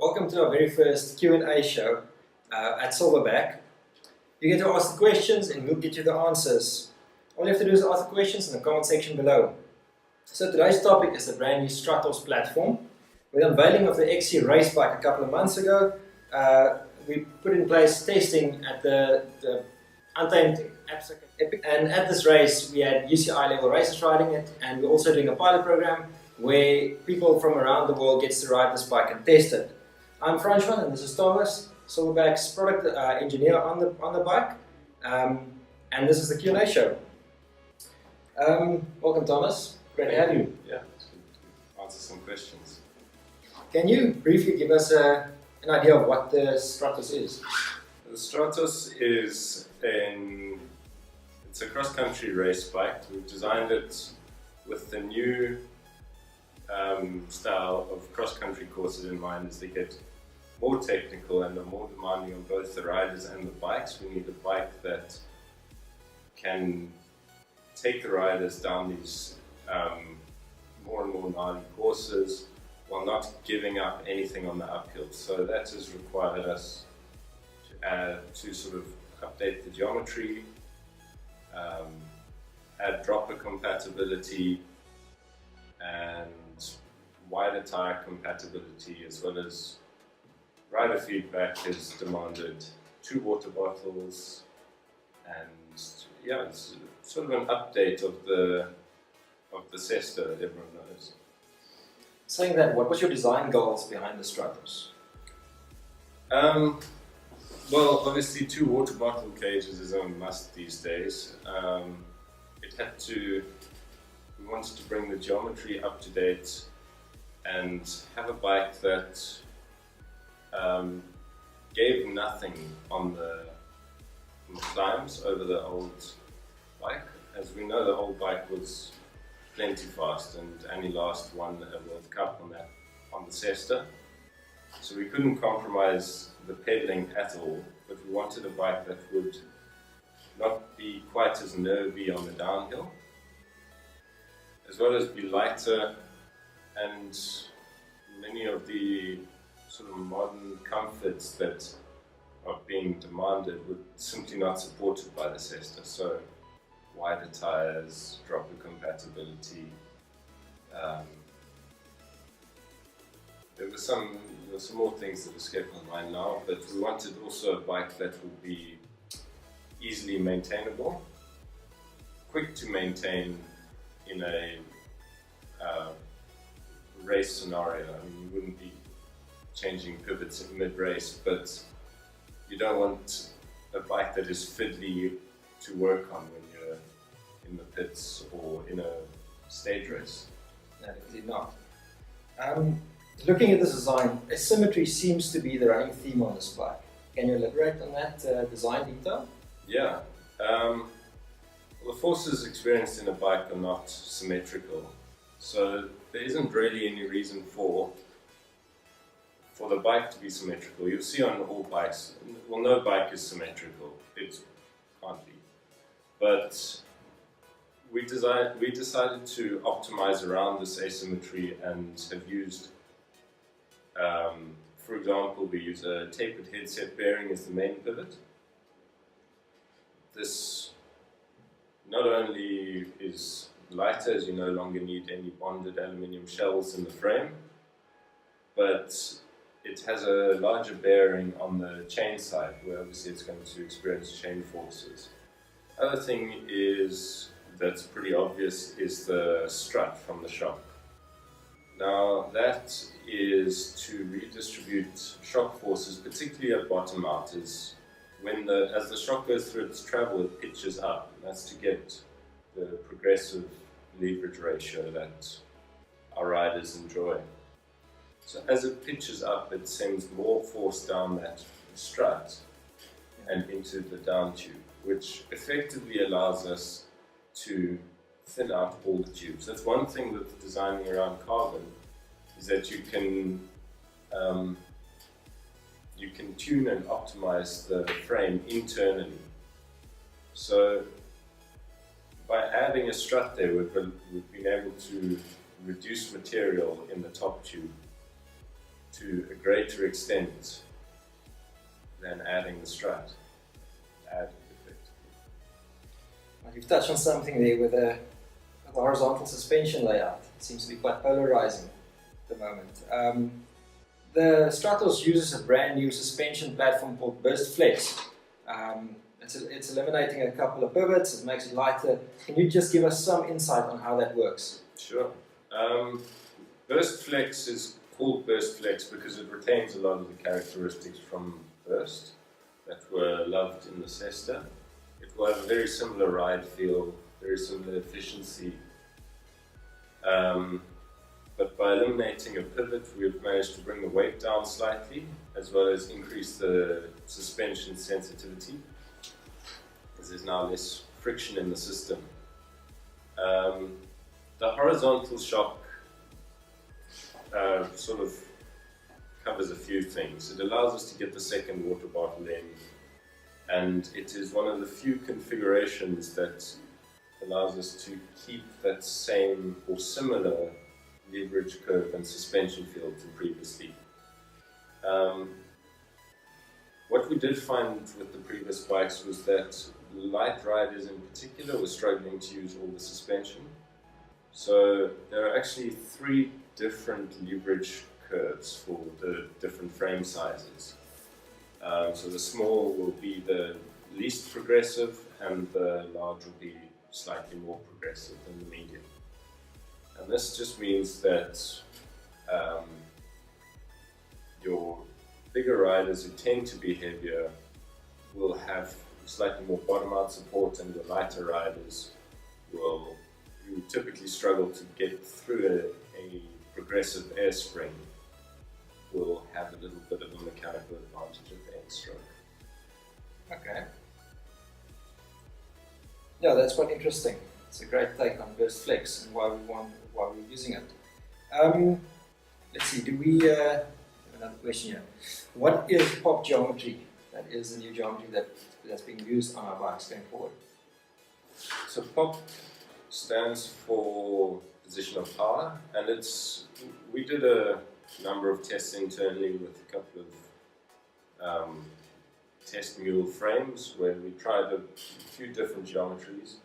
Welcome to our very first Q&A show at Silverback. You get to ask the questions and we'll get you the answers. All you have to do is ask the questions in the comment section below. So today's topic is the brand new Stratos platform. With the unveiling of the XC race bike a couple of months ago, we put in place testing at the Untamed Epic. And at this race we had UCI level racers riding it, and we're also doing a pilot program where people from around the world gets to ride this bike and test it. I'm Franchman and this is Thomas, Silverback's product engineer on the bike, and this is the Q&A show. Welcome Thomas, great to have you. Yeah, it's good to answer some questions. Can you briefly give us an idea of what the Stratos is? The Stratos is it's a cross-country race bike. We've designed it with the new style of cross-country courses in mind. As they get more technical and are more demanding on both the riders and the bikes, we need a bike that can take the riders down these more and more gnarly courses while not giving up anything on the uphill. So that has required us to sort of update the geometry, add dropper compatibility and wider tire compatibility, as well as rider feedback has demanded 2 water bottles, and yeah, it's sort of an update of the Cesta that everyone knows. Saying that, what was your design goals behind the Stratos? Well, obviously 2 water bottle cages is a must these days. We wanted to bring the geometry up to date and have a bike that gave nothing on the climbs over the old bike. As we know, the old bike was plenty fast and only last won a World Cup on the Cesta. So we couldn't compromise the pedaling at all, but we wanted a bike that would not be quite as nervy on the downhill, as well as be lighter, and many of the sort of modern comforts that are being demanded were simply not supported by the Cesta. So wider tires, dropper compatibility. There were some more things that escape my mind now, but we wanted also a bike that would be easily maintainable, quick to maintain in a race scenario. I mean, you wouldn't be changing pivots in mid-race, but you don't want a bike that is fiddly to work on when you're in the pits or in a stage race. No, definitely not. Looking at this design, asymmetry seems to be the running theme on this bike. Can you elaborate on that design detail? Yeah. Well, the forces experienced in a bike are not symmetrical, so there isn't really any reason for the bike to be symmetrical. You'll see on all bikes, well, no bike is symmetrical, it can't be. But we decided to optimize around this asymmetry and have used, for example, we use a tapered headset bearing as the main pivot. This not only is lighter, as you no longer need any bonded aluminium shells in the frame, but it has a larger bearing on the chain side, where obviously it's going to experience chain forces. Other thing that's pretty obvious is the strut from the shock. Now that is to redistribute shock forces, particularly at bottom out, as the shock goes through its travel, it pitches up. And that's to get the progressive leverage ratio that our riders enjoy. So as it pitches up, it sends more force down that strut and into the down tube, which effectively allows us to thin out all the tubes. That's one thing with designing around carbon, is that you can tune and optimize the frame internally. So by adding a strut there, we've been able to reduce material in the top tube to a greater extent than adding the strut. Add effect. You've touched on something there with the horizontal suspension layout. It seems to be quite polarizing at the moment. The Stratos uses a brand new suspension platform called Burst Flex. It's eliminating a couple of pivots, it makes it lighter. Can you just give us some insight on how that works? Sure. Burst Flex is called Burst Flex because it retains a lot of the characteristics from Burst that were loved in the Cesta. It will have a very similar ride feel, very similar efficiency. But by eliminating a pivot, we've managed to bring the weight down slightly, as well as increase the suspension sensitivity, because there's now less friction in the system. The horizontal shock sort of covers a few things. It allows us to get the second water bottle in, and it is one of the few configurations that allows us to keep that same or similar leverage curve and suspension field to previously. What we did find with the previous bikes was that light riders in particular were struggling to use all the suspension. So there are actually 3 different leverage curves for the different frame sizes. So the small will be the least progressive and the large will be slightly more progressive than the medium. And this just means that your bigger riders who tend to be heavier will have slightly more bottom-out support, and your lighter riders who typically struggle to get through a progressive air spring will have a little bit of a mechanical advantage of the end stroke. Okay. Yeah, that's quite interesting. It's a great take on Burst Flex and why we're using it. Let's see, do we have another question here. What is pop geometry? That is the new geometry that's being used on our bikes going forward. So POP stands for position of power, and we did a number of tests internally with a couple of test mule frames where we tried a few different geometries,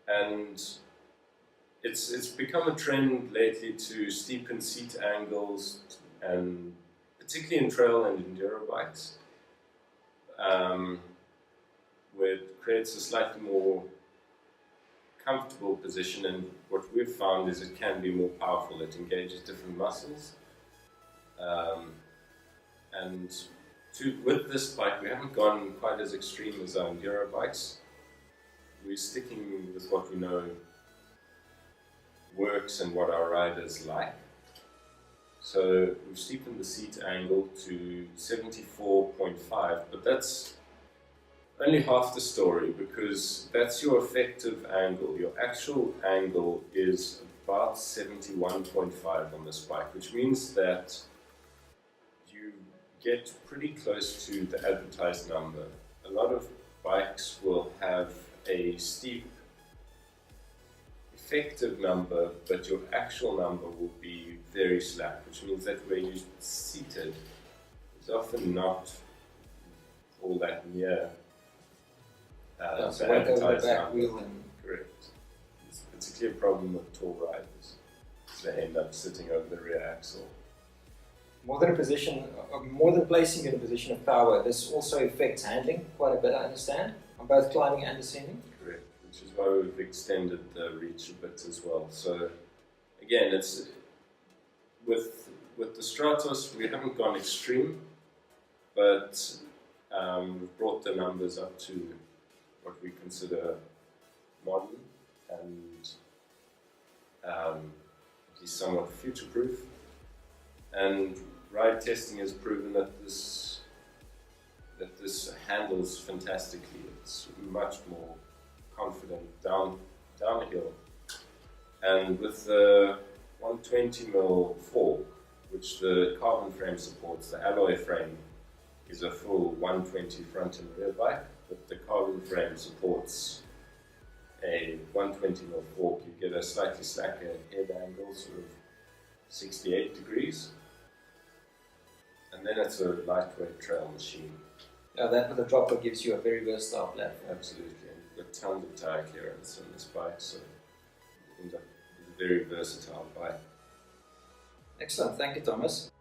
and it's become a trend lately to steepen seat angles, and particularly in trail and enduro bikes, where it creates a slightly more comfortable position, and what we've found is it can be more powerful. It engages different muscles, and with this bike we haven't gone quite as extreme as our enduro bikes. We're sticking with what we know works and what our riders like. So we've steepened the seat angle to 74.5, but that's only half the story, because that's your effective angle. Your actual angle is about 71.5 on this bike, which means that you get pretty close to the advertised number. A lot of bikes will have a steep effective number, but your actual number will be very slack, which means that where you're seated is often not all that near the advertised number. Correct. It's particularly a problem with tall riders. They end up sitting over the rear axle. More than placing in a position of power, this also affects handling quite a bit, I understand, on both climbing and descending. Correct, which is why we've extended the reach a bit as well. So again, it's with the Stratos, we haven't gone extreme, but we've brought the numbers up to what we consider modern and at least somewhat future-proof. And ride testing has proven that this handles fantastically. It's much more confident downhill. And with the 120mm fork, which the carbon frame supports, the alloy frame is a full 120 front and rear bike, but the carbon frame supports a 120mm fork. You get a slightly slacker head angle, sort of 68 degrees. And then it's a lightweight trail machine. Yeah, that with a dropper gives you a very versatile platform. Absolutely. And you've got tons of tire clearance on this bike, so it ends up with a very versatile bike. Excellent, thank you, Thomas.